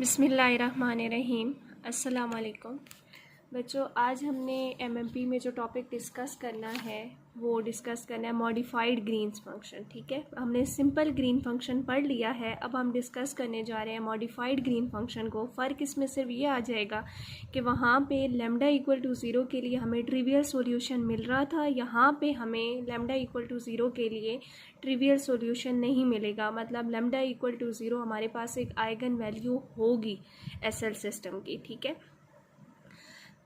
बिस्मिल्लाहिर्रहमानिर्रहीम। अस्सलाम वालेकुम बच्चों, आज हमने एमएमपी में जो टॉपिक डिस्कस करना है वो डिस्कस करना है मॉडिफाइड ग्रीन्स फंक्शन। ठीक है, हमने सिंपल ग्रीन फंक्शन पढ़ लिया है, अब हम डिस्कस करने जा रहे हैं मॉडिफाइड ग्रीन फंक्शन को। फ़र्क इसमें सिर्फ ये आ जाएगा कि वहाँ पे लैम्डा इक्वल टू ज़ीरो के लिए हमें ट्रिवियल सॉल्यूशन मिल रहा था, यहाँ पे हमें लैम्डा इक्वल टू ज़ीरो के लिए ट्रिवियल सॉल्यूशन नहीं मिलेगा। मतलब लैम्डा इक्वल टू ज़ीरो हमारे पास एक आइगन वैल्यू होगी एसएल सिस्टम की। ठीक है,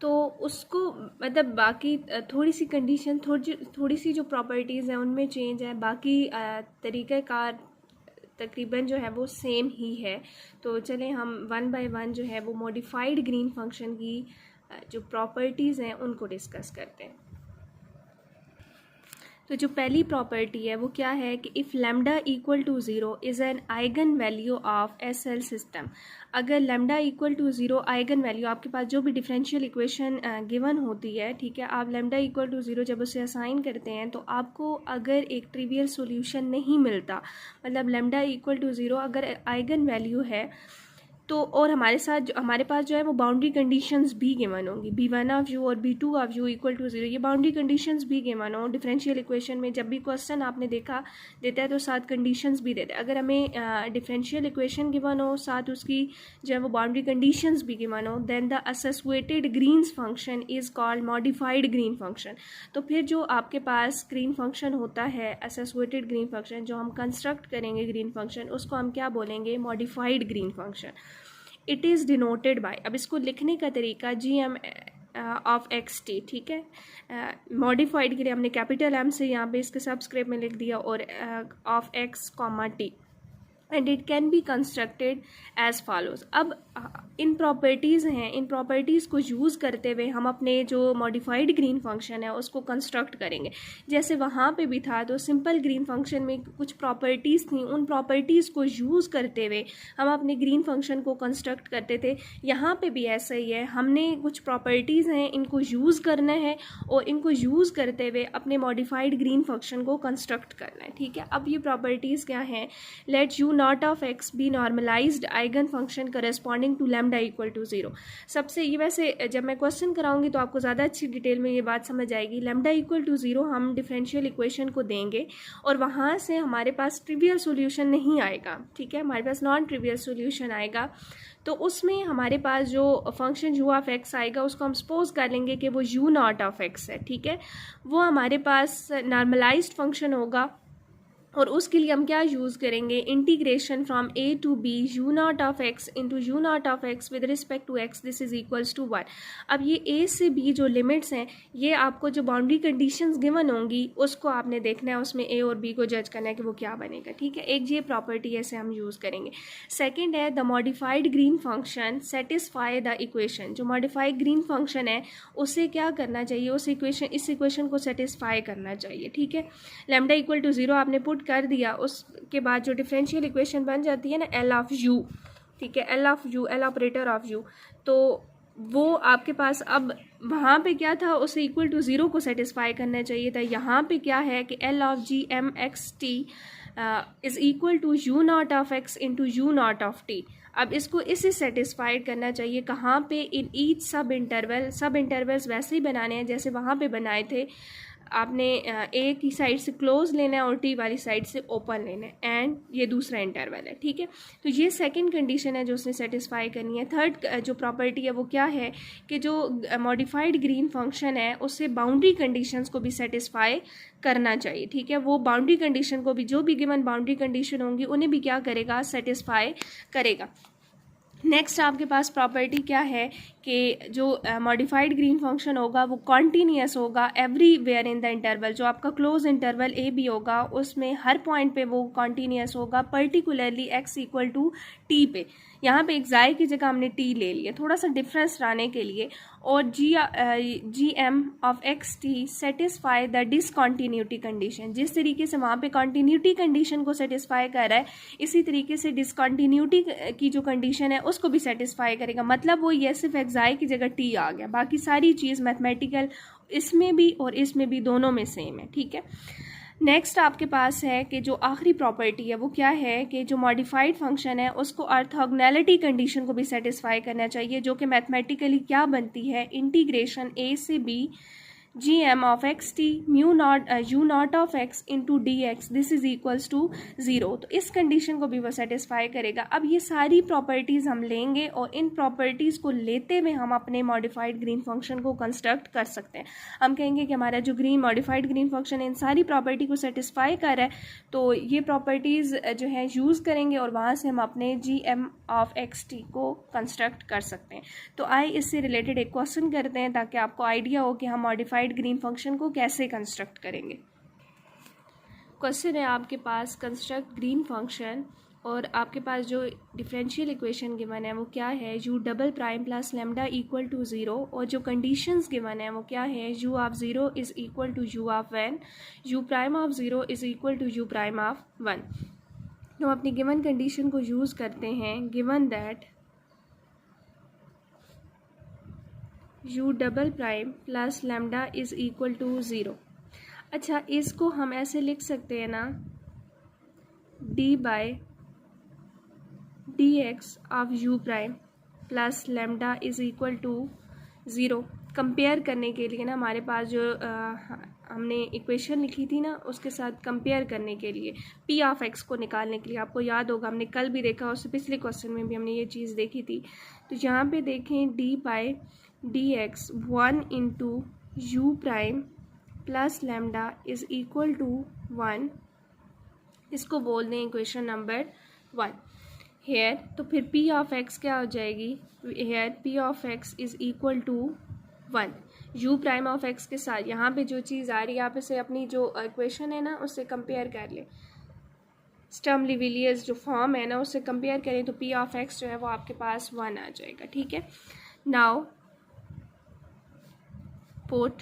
तो उसको मतलब बाकी थोड़ी सी कंडीशन थोड़ी सी जो प्रॉपर्टीज़ हैं उनमें चेंज है, बाकी तरीक़ाकार तकरीबन जो है वो सेम ही है। तो चलें हम वन बाय वन जो है वो मॉडिफाइड ग्रीन फंक्शन की जो प्रॉपर्टीज़ हैं उनको डिस्कस करते हैं। तो जो पहली प्रॉपर्टी है वो क्या है कि if lambda equal to zero is an eigenvalue of SL system. अगर lambda equal to zero eigenvalue, आपके पास जो भी डिफरेंशियल इक्वेशन गिवन होती है, ठीक है, आप लैम्डा इक्वल टू ज़ीरो जब उसे असाइन करते हैं तो आपको अगर एक ट्रिवियल सॉल्यूशन नहीं मिलता, मतलब लैम्डा इक्वल टू ज़ीरो अगर आइगन वैल्यू है तो और हमारे पास जो है वो बाउंड्री कंडीशंस भी गिवन होंगी, B1 ऑफ यू और B2 of u equal to zero. ये बाउंड्री कंडीशंस भी गिवन हो। डिफरेंशियल इक्वेशन में जब भी क्वेश्चन आपने देता है तो साथ कंडीशंस भी देता है। अगर हमें डिफरेंशियल इक्वेशन गिवन हो साथ उसकी जो है वो बाउंड्री कंडीशंस भी गिवन हो, then the associated Green's function is called modified Green function. तो फिर जो आपके पास ग्रीन फंक्शन होता है, एसोसिएटेड ग्रीन फंक्शन जो हम कंस्ट्रक्ट करेंगे ग्रीन फंक्शन, उसको हम क्या बोलेंगे? Modified Green function. It is denoted by, अब इसको लिखने का तरीका GM ऑफ एक्स टी। ठीक है, मॉडिफाइड के लिए हमने कैपिटल M से यहाँ पे इसके सबस्क्रिप्ट में लिख दिया और of x comma t, and it can be constructed as follows. अब इन प्रॉपर्टीज़ हैं, इन प्रॉपर्टीज़ को यूज़ करते हुए हम अपने जो मॉडिफाइड ग्रीन फंक्शन है उसको कंस्ट्रक्ट करेंगे। जैसे वहाँ पे भी था तो सिंपल ग्रीन फंक्शन में कुछ प्रॉपर्टीज़ थी, उन प्रॉपर्टीज़ को यूज़ करते हुए हम अपने ग्रीन फंक्शन को कंस्ट्रक्ट करते थे। यहाँ पे भी ऐसा ही है, हमने कुछ प्रॉपर्टीज़ हैं इनको यूज़ करना है और इनको यूज़ करते हुए अपने मॉडिफाइड ग्रीन फंक्शन को कंस्ट्रक्ट करना है। ठीक है, अब ये प्रॉपर्टीज़ क्या हैं? Let u naught of x be normalized eigen function corresponding to lambda equal to zero. सबसे ये वैसे जब मैं क्वेश्चन कराऊंगी तो आपको ज़्यादा अच्छी डिटेल में ये बात समझ आएगी। लैम्डा इक्वल टू ज़ीरो हम डिफरेंशियल इक्वेशन को देंगे और वहाँ से हमारे पास ट्रिवियल सॉल्यूशन नहीं आएगा। ठीक है, हमारे पास नॉन ट्रिवियल सॉल्यूशन आएगा। तो उसमें हमारे पास जो फंक्शन यू ऑफ एक्स आएगा उसको हम सपोज कर लेंगे कि वो यू नॉट ऑफ एक्स है। ठीक है, वो हमारे पास नॉर्मलाइज्ड फंक्शन होगा और उसके लिए हम क्या यूज़ करेंगे? Integration from a to b u naught of x into u naught of x with respect to x this is equals to 1। अब ये a से b जो लिमिट्स हैं, ये आपको जो बाउंड्री कंडीशंस गिवन होंगी उसको आपने देखना है, उसमें a और b को जज करना है कि वो क्या बनेगा। ठीक है, एक ये प्रॉपर्टी ऐसे हम यूज़ करेंगे। सेकेंड है the modified Green function satisfy the equation. जो मॉडिफाइड ग्रीन फंक्शन है उसे क्या करना चाहिए? इस इक्वेशन को सेटिस्फाई करना चाहिए। ठीक है, लैम्डा इक्वल टू ज़ीरो आपने पुट कर दिया, उसके बाद जो डिफरेंशियल इक्वेशन बन जाती है ना एल ऑफ यू, ठीक है, L of you, L operator of you, तो वो आपके पास अब वहाँ पे क्या था? उसे इक्वल टू ज़ीरो को सेटिस्फाई करना चाहिए था। यहाँ पे क्या है कि L of g m x T is equal to u naught of x into u naught of t. अब इसको इससे सेटिस्फाइड करना चाहिए कहाँ पे? इन ईच सब इंटरवल्स वैसे ही बनाने हैं जैसे वहाँ पे बनाए थे। आपने ए की साइड से क्लोज लेना है और टी वाली साइड से ओपन लेना है, एंड ये दूसरा इंटरवल है। ठीक है, तो ये सेकंड कंडीशन है जो उसने सेटिस्फाई करनी है। थर्ड जो प्रॉपर्टी है वो क्या है कि जो मॉडिफाइड ग्रीन फंक्शन है उससे बाउंड्री कंडीशंस को भी सेटिस्फाई करना चाहिए। ठीक है, वो बाउंड्री कंडीशन को भी, जो भी गिवन बाउंड्री कंडीशन होंगी उन्हें भी क्या करेगा? सेटिस्फाई करेगा। नेक्स्ट आपके पास प्रॉपर्टी क्या है कि जो मॉडिफाइड ग्रीन फंक्शन होगा वो कॉन्टीन्यूअस होगा एवरीवेयर इन द इंटरवल। जो आपका क्लोज इंटरवल ए बी होगा उसमें हर पॉइंट पे वो कॉन्टीन्यूअस होगा, particularly x equal to t पे। यहाँ पे एक्साई की जगह हमने टी ले लिया थोड़ा सा डिफरेंस लाने के लिए। और G M of x T satisfy the discontinuity condition. जिस तरीके से वहाँ पे कॉन्टीन्यूटी कंडीशन को सेटिस्फाई कर रहा है, इसी तरीके से डिसकॉन्टीन्यूटी की जो कंडीशन है उसको भी सेटिस्फाई करेगा। मतलब वो ये सिर्फ एक्साई की जगह टी आ गया, बाकी सारी चीज़ मैथमेटिकल इसमें भी और इसमें भी दोनों में सेम है। ठीक है, नेक्स्ट आपके पास है कि जो आखिरी प्रॉपर्टी है वो क्या है कि जो मॉडिफाइड फंक्शन है उसको ऑर्थोगोनैलिटी कंडीशन को भी सेटिस्फाई करना चाहिए, जो कि मैथमेटिकली क्या बनती है, इंटीग्रेशन a से b g M of x t mu naught u naught of x into d x this is equals to zero. तो इस कंडीशन को भी वो सेटिस्फाई करेगा। अब ये सारी प्रॉपर्टीज़ हम लेंगे और इन प्रॉपर्टीज़ को लेते हुए हम अपने मॉडिफाइड ग्रीन फंक्शन को कंस्ट्रक्ट कर सकते हैं। हम कहेंगे कि हमारा जो मॉडिफाइड ग्रीन फंक्शन इन सारी प्रॉपर्टी को सेटिस्फाई कर रहा है, तो ये प्रॉपर्टीज़ जो है यूज़ करेंगे और वहाँ से हम अपने g M of x t को कंस्ट्रक्ट कर सकते हैं। तो आइए इससे रिलेटेड एक क्वेश्चन करते हैं ताकि आपको आइडिया हो कि हम मॉडिफाइड ग्रीन फंक्शन को कैसे कंस्ट्रक्ट करेंगे। क्वेश्चन है आपके पास कंस्ट्रक्ट ग्रीन फंक्शन और आपके पास जो डिफरेंशियल इक्वेशन गिवन है वो क्या है, u double prime plus lambda equal to zero, और जो कंडीशंस गिवन है वो क्या है, u of zero is equal to u of one, u prime of zero is equal to u prime of one. तो अपनी गिवन कंडीशन को use करते हैं, given that u double prime plus lambda is equal to zero. अच्छा, इसको हम ऐसे लिख सकते हैं ना, d by d X of u prime plus lambda is equal to zero. Compare करने के लिए ना हमारे पास जो हमने इक्वेशन लिखी थी ना उसके साथ कंपेयर करने के लिए p ऑफ x को निकालने के लिए, आपको याद होगा हमने कल भी देखा, उससे पिछले क्वेश्चन में भी हमने ये चीज़ देखी थी। तो यहाँ पे देखें d by d x one into u prime plus lambda is equal to one, इसको बोल दें इक्वेशन नंबर वन। हेयर तो फिर p ऑफ x क्या हो जाएगी, here p of x is equal to one, u prime of x के साथ यहाँ पे जो चीज़ आ रही है आप इसे अपनी जो इक्वेशन है ना उससे कंपेयर कर लें, स्टर्म लिविलियर्स जो फॉर्म है ना उससे कंपेयर करें तो p ऑफ x जो है वो आपके पास वन आ जाएगा। ठीक है, now put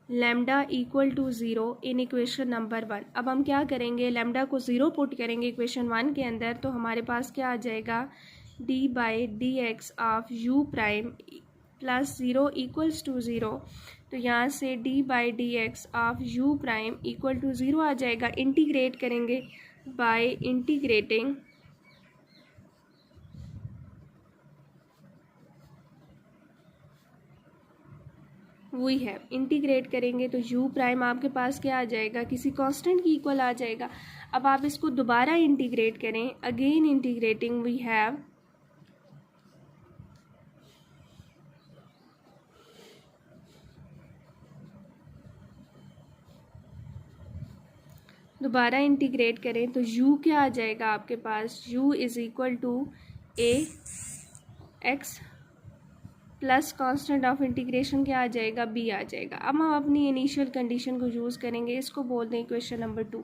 lambda equal to zero in equation number one. अब हम क्या करेंगे, लेमडा को ज़ीरो पुट करेंगे इक्वेशन वन के अंदर, तो हमारे पास क्या आ जाएगा, d by D X of u prime plus zero equals to zero. तो यहाँ से d by D X of u prime equal to zero आ जाएगा। इंटीग्रेट करेंगे बाय इंटीग्रेटिंग वही है, इंटीग्रेट करेंगे तो u प्राइम आपके पास क्या आ जाएगा, किसी कांस्टेंट की इक्वल आ जाएगा। अब आप इसको दोबारा इंटीग्रेट करें, अगेन इंटीग्रेटिंग वी हैव दोबारा इंटीग्रेट करें तो u क्या आ जाएगा आपके पास, u is equal to a x plus constant of integration क्या आ जाएगा, b आ जाएगा। अब हम अपनी इनिशियल कंडीशन को यूज़ करेंगे, इसको बोल दें इक्वेशन नंबर टू।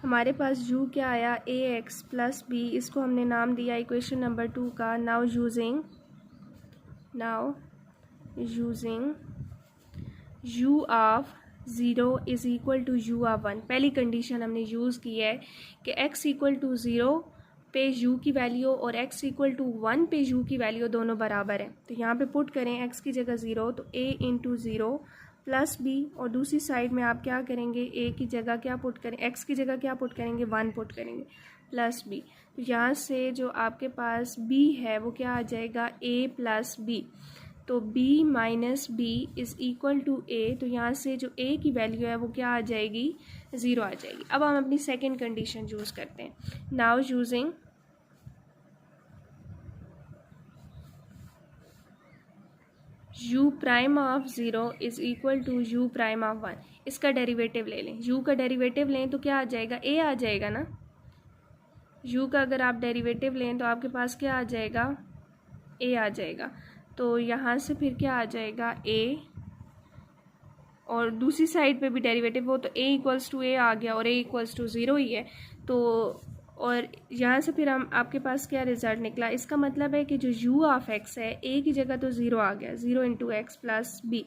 हमारे पास u क्या आया, a x प्लस b, इसको हमने नाम दिया इक्वेशन नंबर टू का। Now using u of zero is equal to u of one. पहली कंडीशन हमने यूज़ की है कि x इक्वल टू ज़ीरो पे u की वैल्यू और x इक्वल टू वन पे u की वैल्यू दोनों बराबर है। तो यहाँ पे पुट करें x की जगह ज़ीरो तो a into zero plus b, और दूसरी साइड में आप क्या करेंगे, a की जगह क्या पुट करें, x की जगह क्या पुट करेंगे, वन पुट करेंगे प्लस b। तो यहाँ से जो आपके पास b है वो क्या आ जाएगा, a प्लस b। तो b minus b is equal to a, तो यहाँ से जो a की वैल्यू है वो क्या आ जाएगी, ज़ीरो आ जाएगी। अब हम अपनी सेकंड कंडीशन यूज़ करते हैं। Now using u prime of zero is equal to u prime of one. इसका डेरिवेटिव ले लें, u का डेरिवेटिव लें तो क्या आ जाएगा, a आ जाएगा ना। u का अगर आप डेरिवेटिव लें तो आपके पास क्या आ जाएगा, a आ जाएगा। तो यहाँ से फिर क्या आ जाएगा, a, और दूसरी साइड पे भी डेरिवेटिव हो तो a इक्वल्स टू a आ गया और a इक्वल्स टू ज़ीरो ही है। तो और यहाँ से फिर हम आपके पास क्या रिज़ल्ट निकला, इसका मतलब है कि जो u ऑफ x है a की जगह तो ज़ीरो आ गया, zero into x plus b.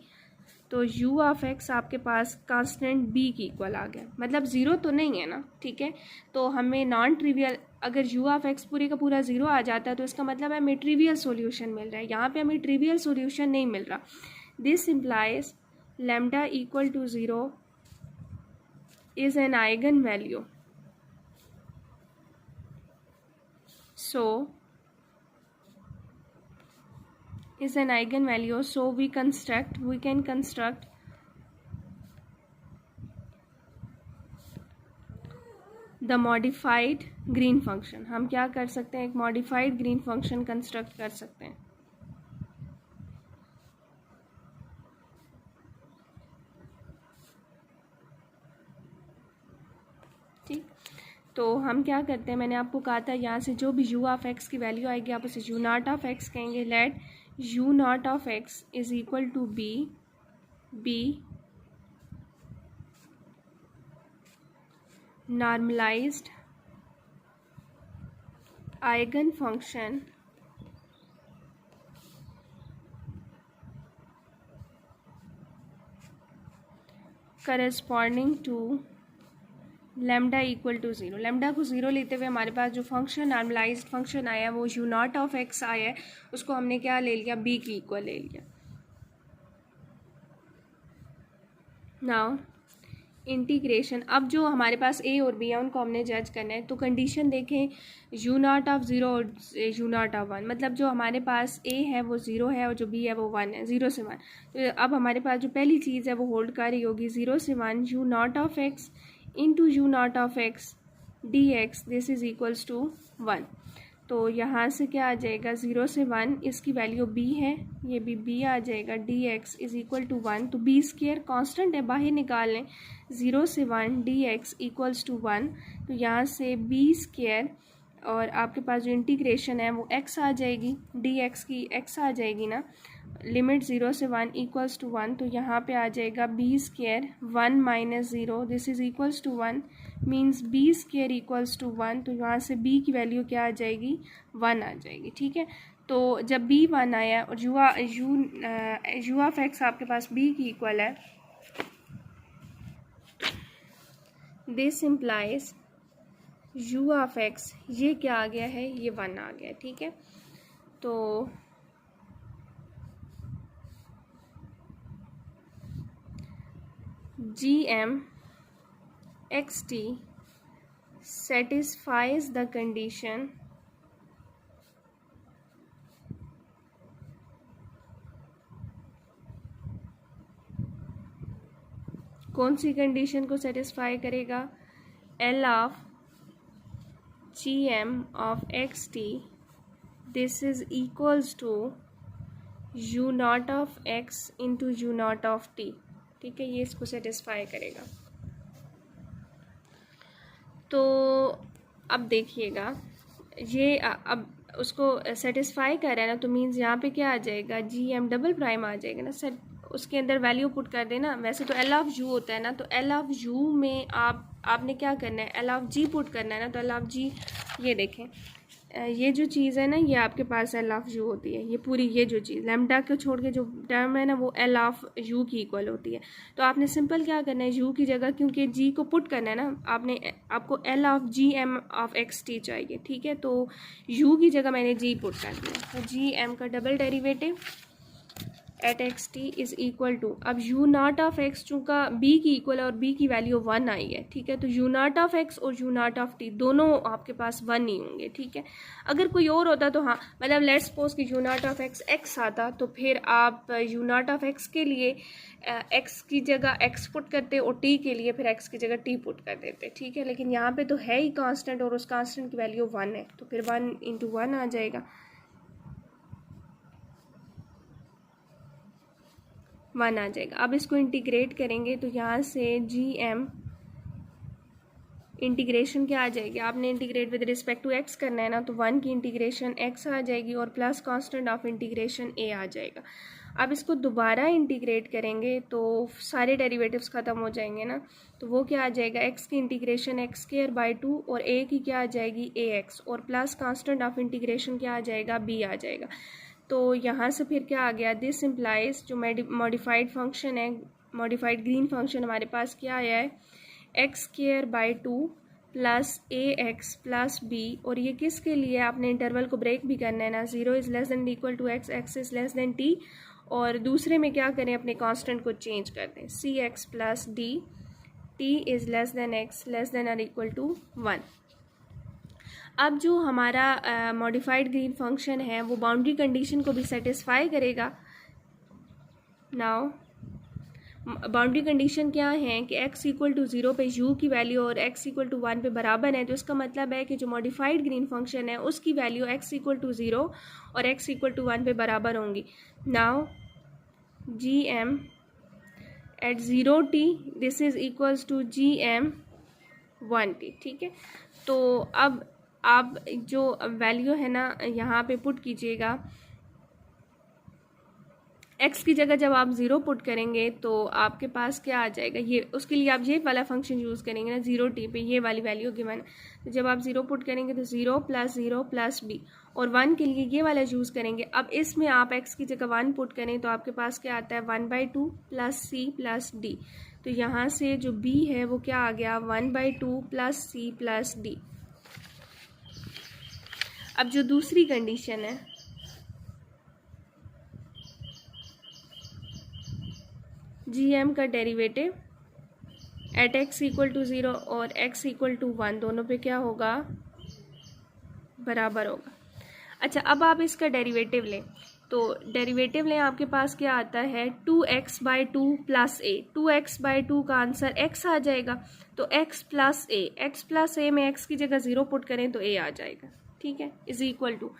तो u ऑफ x आपके पास कांस्टेंट b की इक्वल आ गया, मतलब ज़ीरो तो नहीं है ना। ठीक है, तो हमें नॉन ट्रिवियल, अगर u ऑफ x पूरे का पूरा ज़ीरो आ जाता है तो इसका मतलब है हमें ट्रिवियल सॉल्यूशन मिल रहा है। यहाँ पे हमें ट्रिवियल सॉल्यूशन नहीं मिल रहा। This implies lambda equal to 0 is an eigenvalue. So is an eigenvalue, so we can construct the modified green function. हम क्या कर सकते हैं, एक modified green function construct कर सकते हैं. ठीक, तो हम क्या करते हैं, मैंने आपको कहा था यहाँ से जो भी u ऑफ x की वैल्यू आएगी आप उसे u नॉट ऑफ x कहेंगे. Let u naught of x is equal to b normalized eigen function corresponding to lambda equal to 0. Lambda को 0 लेते हुए हमारे पास जो फंक्शन नॉर्मलाइज्ड फंक्शन आया वो u नॉट ऑफ x आया है, उसको हमने क्या ले लिया, b की इक्वल ले लिया. नाउ इंटीग्रेशन, अब जो हमारे पास a और b है उनको हमने जज करना है. तो कंडीशन देखें, u नॉट ऑफ 0 और u नॉट ऑफ 1, मतलब जो हमारे पास a है वो 0 है और जो b है वो 1 है, 0 से 1. तो अब हमारे पास जो पहली चीज़ है वो होल्ड कर रही होगी 0 से 1 u naught of x into u naught of x dx, this is equals to 1. तो यहाँ से क्या आ जाएगा, 0 से 1 इसकी वैल्यू b है, ये भी b आ जाएगा, dx इज इक्वल टू 1. तो b स्क्वायर कांस्टेंट है, बाहर निकाल लें, 0 से 1 dx इक्वल्स टू 1. तो यहाँ से b स्क्वायर और आपके पास जो इंटीग्रेशन है वो x आ जाएगी, dx की x आ जाएगी ना, लिमिट 0 से 1 इक्वल्स टू 1. तो यहाँ पे आ जाएगा b square 1 minus 0, this is equals to 1, means b square equals to 1. तो यहाँ से b की वैल्यू क्या आ जाएगी, 1 आ जाएगी. ठीक है, तो जब b 1 आया और u ऑफ x आपके पास b की इक्वल है, this implies u of x, ये क्या आ गया है, ये 1 आ गया. ठीक है, तो gm xt satisfies the condition कौन सी कंडीशन को सेटिस्फाई करेगा, L of gm of xt this is equals to u naught of x into u naught of t. ठीक है, ये इसको सेटिस्फाई करेगा. तो अब देखिएगा, ये अब उसको सेटिस्फाई कर रहा है ना, तो मीन्स यहाँ पे क्या आ जाएगा, जी एम डबल प्राइम आ जाएगा ना. सेट उसके अंदर वैल्यू पुट कर देना. वैसे तो एल ऑफ यू होता है ना, तो एल ऑफ यू में आपने क्या करना है, एल ऑफ जी पुट करना है ना. तो एल ऑफ जी, ये देखें, ये जो चीज़ है ना, ये आपके पास एल ऑफ यू होती है, ये पूरी ये जो चीज़ लैम्डा को छोड़ के जो टर्म है ना वो एल ऑफ यू की इक्वल होती है. तो आपने सिंपल क्या करना है, यू की जगह, क्योंकि जी को पुट करना है ना, आपको L of g M of x t चाहिए. ठीक है, तो यू की जगह मैंने जी पुट कर दिया, तो जी एम का double derivative at x T is equal to, अब यू नॉट ऑफ एक्स चूँका बी की इक्वल है और बी की वैल्यू 1 आई है. ठीक है, तो यू नॉट ऑफ एक्स और यू नॉट ऑफ टी दोनों आपके पास 1 ही होंगे. ठीक है, अगर कोई और होता तो हाँ, मतलब लेट्स सपोज कि you naught of x x आता, तो फिर आप यू नॉट ऑफ एक्स के लिए एक्स की जगह एक्स पुट करते और टी के लिए फिर एक्स की जगह टी पुट कर देते. ठीक है, लेकिन यहाँ पे तो है ही कांस्टेंट और उस कांस्टेंट की वैल्यू 1 है, तो फिर 1 इंटू 1 आ जाएगा, 1 आ जाएगा. अब इसको इंटीग्रेट करेंगे तो यहाँ से जी एम इंटीग्रेशन क्या आ जाएगी, आपने integrate with respect to x करना है ना, तो 1 की इंटीग्रेशन एक्स आ जाएगी और प्लस कांस्टेंट ऑफ इंटीग्रेशन ए आ जाएगा. अब इसको दोबारा इंटीग्रेट करेंगे तो सारे डेरिवेटिव्स ख़त्म हो जाएंगे ना, तो वो क्या आ जाएगा, एक्स की इंटीग्रेशन एक्स स्क्वायर बाई 2 और ए की क्या आ जाएगी, ए एक्स, और प्लस कांस्टेंट ऑफ इंटीग्रेशन क्या आ जाएगा, बी आ जाएगा. तो यहाँ से फिर क्या आ गया, दिस इम्प्लाइज जो मॉडिफाइड फंक्शन है, मॉडिफाइड ग्रीन फंक्शन हमारे पास क्या आया है, x square by 2 plus a x plus b, और ये किसके लिए, आपने इंटरवल को ब्रेक भी करना है ना, 0 is less than equal to x, x is less than t, और दूसरे में क्या करें, अपने कांस्टेंट को चेंज कर दें, C x plus D T is less than X less than और इक्वल टू 1। अब जो हमारा मॉडिफाइड ग्रीन फंक्शन है वो बाउंड्री कंडीशन को भी सेटिस्फाई करेगा। नाउ बाउंड्री कंडीशन क्या है कि x इक्वल टू 0 पे u की वैल्यू और x इक्वल टू 1 पे बराबर है, तो इसका मतलब है कि जो मॉडिफाइड ग्रीन फंक्शन है उसकी वैल्यू x इक्वल टू 0 और x इक्वल टू 1 पे बराबर होंगी। Now g m at 0t this is equals to g m 1t। ठीक है, तो अब आप जो वैल्यू है ना यहाँ पे पुट कीजिएगा, x की जगह जब आप 0 पुट करेंगे तो आपके पास क्या आ जाएगा, ये उसके लिए आप ये वाला फंक्शन यूज़ करेंगे ना 0t पे, ये वाली वैल्यू गिवन। तो जब आप 0 पुट करेंगे तो 0 प्लस b, और 1 के लिए ये वाला यूज़ करेंगे। अब इसमें आप x की जगह 1 पुट करें तो आपके पास क्या आता है 1/2 प्लस c प्लस d। तो यहाँ से जो b है वो क्या आ गया 1/2 प्लस c प्लस d। अब जो दूसरी कंडीशन है, जी एम का derivative at x equal to 0 और x इक्वल टू 1 दोनों पे क्या होगा, बराबर होगा। अच्छा, अब आप इसका डेरिवेटिव लें, तो डेरिवेटिव लें, आपके पास क्या आता है 2x/2 प्लस ए। 2x/2 का आंसर x आ जाएगा, तो x प्लस ए में x की जगह 0 पुट करें तो a आ जाएगा। ठीक है, इज इक्वल टू,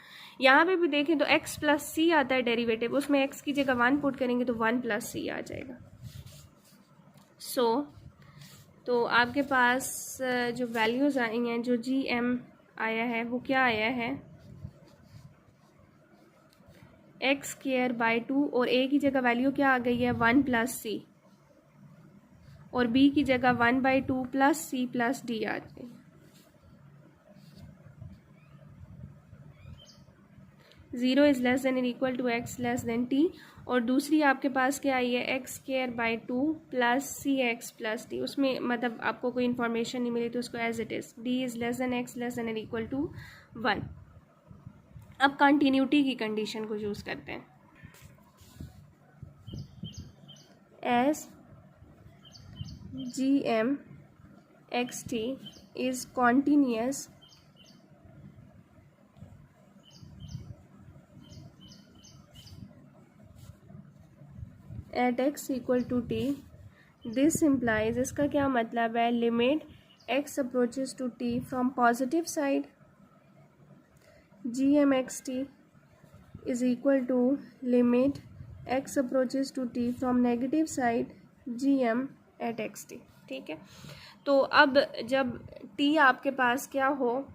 यहाँ पे भी देखें तो x प्लस सी आता है डेरिवेटिव, उसमें x की जगह 1 पुट करेंगे तो 1 प्लस सी आ जाएगा। तो आपके पास जो वैल्यूज़ आई हैं, जो जी एम आया है वो क्या आया है x²/2, और a की जगह वैल्यू क्या आ गई है 1 प्लस सी, और b की जगह 1/2 प्लस c प्लस d आ गई। 0 is less than equal to x less than t, और दूसरी आपके पास क्या आई है x² plus c x plus d. उसमें मतलब आपको कोई इन्फॉर्मेशन नहीं मिली तो उसको as it is, d is less than x less than equal to 1। अब कंटिन्यूटी की कंडीशन को यूज़ करते हैं, as g m x T is continuous eight x equal to t, this implies, इसका क्या मतलब है, limit x approaches to t from positive side g m x t is equal to limit x approaches to t from negative side g m at x t. ठीक है, तो अब जब t आपके पास क्या हो,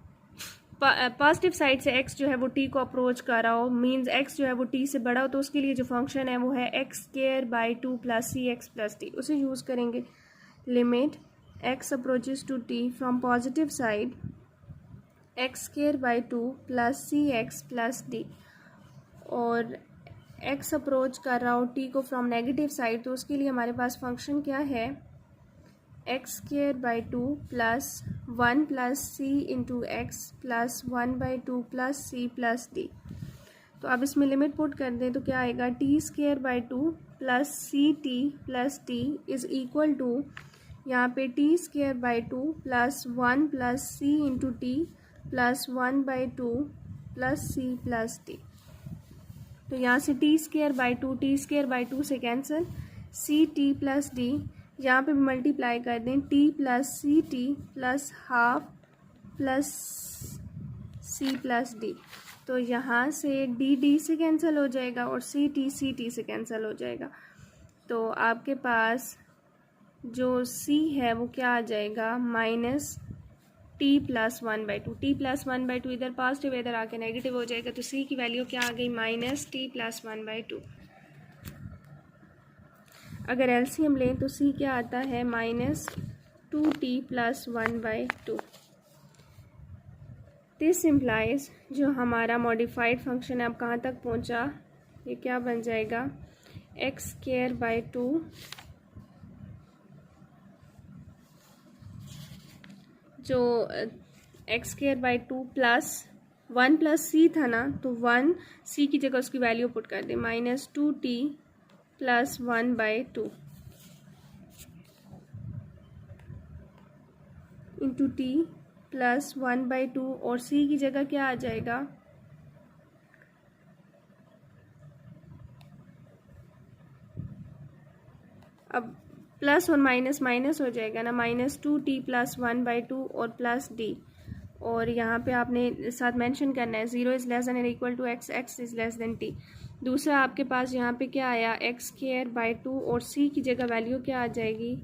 पॉजिटिव साइड से x जो है वो t को अप्रोच कर रहा हो, मींस x जो है वो t से बड़ा हो, तो उसके लिए जो फंक्शन है वो है x² plus c x plus d, उसे यूज़ करेंगे। Limit x approaches to t from positive side x² plus c x plus d, और x अप्रोच कर रहा हो t को फ्रॉम नेगेटिव साइड, तो उसके लिए हमारे पास फंक्शन क्या है x² plus 1 plus C into x plus 1/2 plus C plus D. तो अब इसमें लिमिट पुट कर दें तो क्या आएगा t² plus C T plus D is equal to, यहाँ पे t² plus 1 plus C into T plus 1/2 plus C plus D. तो यहाँ से t² से cancel, C T plus D यहाँ पे मल्टीप्लाई कर दें, t plus C T plus half plus C plus D, तो यहाँ से डी से कैंसिल हो जाएगा और सी टी से कैंसिल हो जाएगा। तो आपके पास जो c है वो क्या आ जाएगा minus t plus 1/2, t plus 1/2 इधर पॉजिटिव इधर आके नेगेटिव हो जाएगा, तो c की वैल्यू क्या आ गई माइनस t प्लस 1/2। अगर एलसीएम लें तो c क्या आता है minus 2t plus 1/2। This implies, जो हमारा मॉडिफाइड फंक्शन है अब कहाँ तक पहुँचा, ये क्या बन जाएगा x²/2 जो x² प्लस 1 प्लस सी था ना, तो 1 सी की जगह उसकी वैल्यू पुट कर दें, -2t plus 1/2 into T plus 1/2, और सी की जगह क्या आ जाएगा, अब प्लस और माइनस माइनस हो जाएगा ना, -2t प्लस 1/2 और प्लस डी, और यहाँ पे आपने साथ मेंशन करना है 0 is less than equal to x, x is less than t। दूसरा आपके पास यहाँ पे क्या आया, x²/2, और c की जगह वैल्यू क्या आ जाएगी,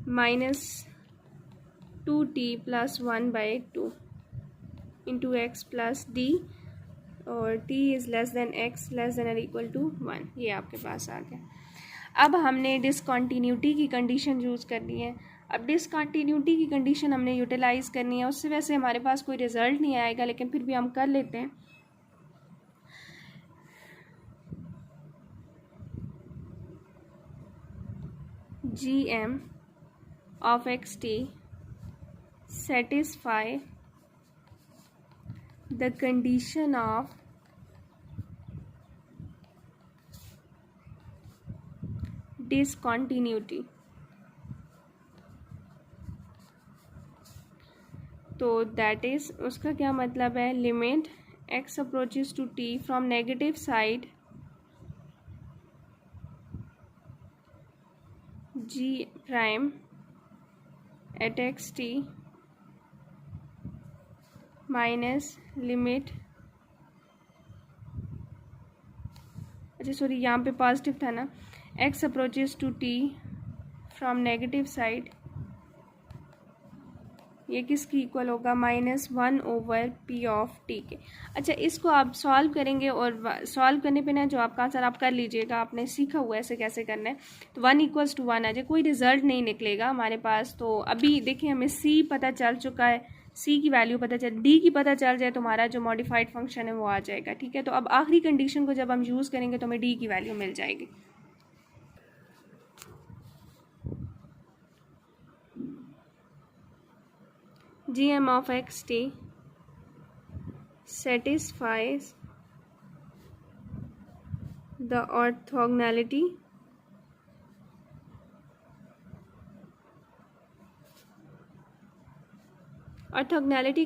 -2t plus 1/2 into x plus d, और t is less than x less than equal to 1। ये आपके पास आ गया। अब हमने डिसकंटिन्यूटी की कंडीशन यूज़ करनी है। अब डिसकंटिन्यूटी की कंडीशन हमने यूटिलाइज़ करनी है, उससे वैसे हमारे पास कोई रिज़ल्ट नहीं आएगा, लेकिन फिर भी हम कर लेते हैं। GM of xt satisfy the condition of discontinuity। तो दैट इज़, उसका क्या मतलब है, limit x approaches to t from negative side g prime at xt minus limit, अच्छा सॉरी यहाँ पे पॉजिटिव था ना, x approaches to t from negative side, ये किसकी इक्वल होगा, -1/p ऑफ t के। अच्छा, इसको आप सॉल्व करेंगे, और सॉल्व करने पे ना जो आपका आंसर आप कर लीजिएगा, आपने सीखा हुआ है ऐसे कैसे करना है। तो 1 = 1 आ जाए, कोई रिजल्ट नहीं निकलेगा हमारे पास। तो अभी देखिए हमें c पता चल चुका है, c की वैल्यू पता चल, d की पता चल जाए तो हमारा जो मॉडिफाइड फंक्शन है वो आ जाएगा। ठीक है, तो अब आखिरी कंडीशन को जब हम यूज़ करेंगे तो हमें d की वैल्यू मिल जाएगी। GM of xt satisfies the orthogonality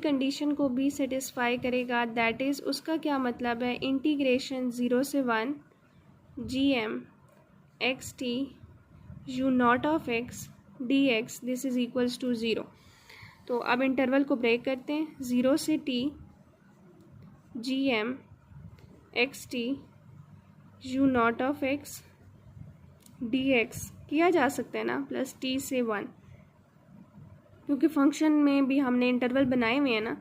condition को भी सेटिस्फाई करेगा। दैट इज़, उसका क्या मतलब है, इंटीग्रेशन 0 से 1 GM xt u0 of x dx this is equals to 0। तो अब इंटरवल को ब्रेक करते हैं, 0 से t GM xt u0 of x dx किया जा सकता है ना, प्लस t से 1, क्योंकि फंक्शन में भी हमने इंटरवल बनाए हुए हैं ना,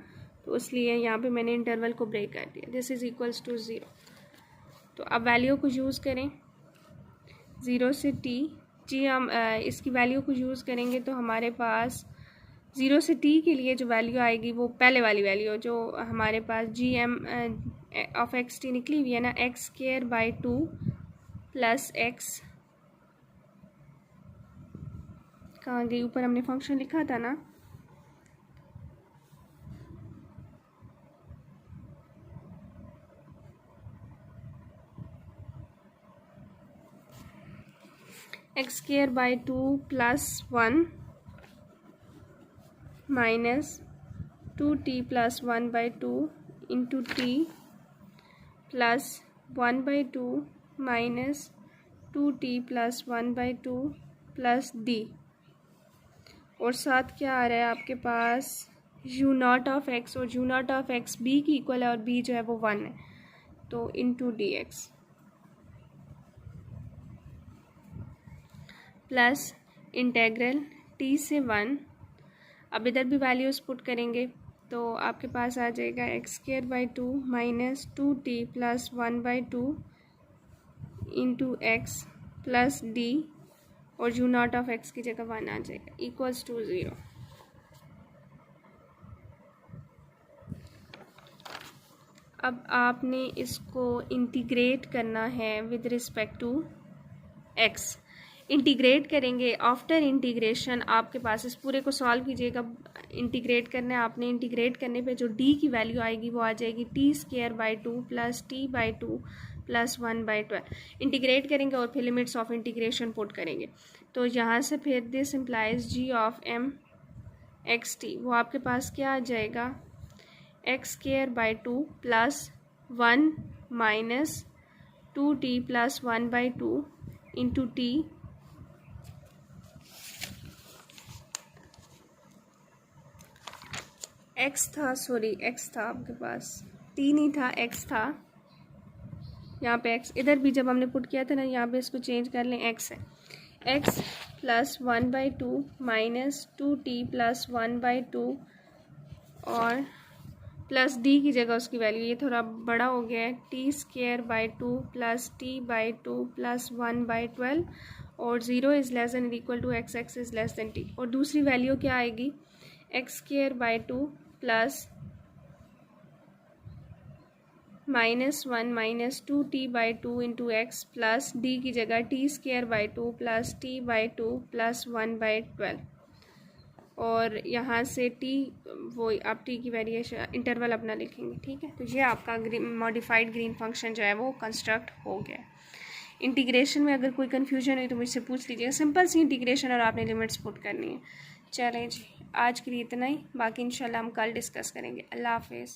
तो इसलिए यहाँ पे मैंने इंटरवल को ब्रेक कर दिया। This is equals to 0। तो अब वैल्यू को यूज़ करें, 0 से t जी, हम इसकी वैल्यू को यूज़ करेंगे तो हमारे पास 0 से t के लिए जो वैल्यू आएगी वो पहले वाली वैल्यू जो हमारे पास GM ऑफ xt निकली हुई है ना, x²/2 प्लस x, कहाँ गई, ऊपर हमने फंक्शन लिखा था ना, x²/2 plus 1 minus 2t plus 1/2 into t plus 1/2 minus 2t plus 1/2 plus d, और साथ क्या आ रहा है आपके पास, u0 ऑफ x, और u0 ऑफ x b की इक्वल है, और b जो है वो 1 है, तो into dx plus integral t से 1। अब इधर भी वैल्यूज़ पुट करेंगे तो आपके पास आ जाएगा x²/2 minus 2t plus 1/2 into x plus d, और u0 ऑफ x की जगह 1 आ जाएगा, इक्वल्स टू 0। अब आपने इसको इंटीग्रेट करना है with respect to x। Integrate करेंगे, आफ्टर इंटीग्रेशन आपके पास इस पूरे को सॉल्व कीजिएगा, इंटीग्रेट करना है आपने, इंटीग्रेट करने पे जो डी की वैल्यू आएगी वो आ जाएगी t²/2 plus t/2 plus 1/12। Integrate करेंगे और फिर लिमिट्स ऑफ इंटीग्रेशन पुट करेंगे, तो यहाँ से फिर this implies g of m xt, वो आपके पास क्या आ जाएगा x²/2 plus 1 minus 2t plus 1/2 into t x था, सॉरी x था आपके पास, t नहीं था, x था यहाँ पे। x इधर भी जब हमने पुट किया था ना, यहाँ पे इसको चेंज कर लें, x है, x plus 1/2 minus 2t plus 1/2 और प्लस d की जगह उसकी वैल्यू, ये थोड़ा बड़ा हो गया है, t²/2 प्लस t/2 प्लस 1/12 और 0 is less than equal to x, x is less than t। और दूसरी वैल्यू क्या आएगी x²/2 plus -1 minus 2t/2 into x plus d की जगह t²/2 प्लस t/2 प्लस 1/12 और यहाँ से t, वो आप t की वेरिएशन इंटरवल अपना लिखेंगे, ठीक है। तो ये आपका मॉडिफाइड ग्रीन फंक्शन जो है वो कंस्ट्रक्ट हो गया। इंटीग्रेशन में अगर कोई कन्फ्यूजन है तो मुझसे पूछ लीजिएगा, सिंपल सी इंटीग्रेशन और आपने लिमिट्स पुट करनी है। चलें जी, आज के लिए इतना ही, बाकी इंशाल्लाह हम कल डिस्कस करेंगे। अल्लाह हाफिज़।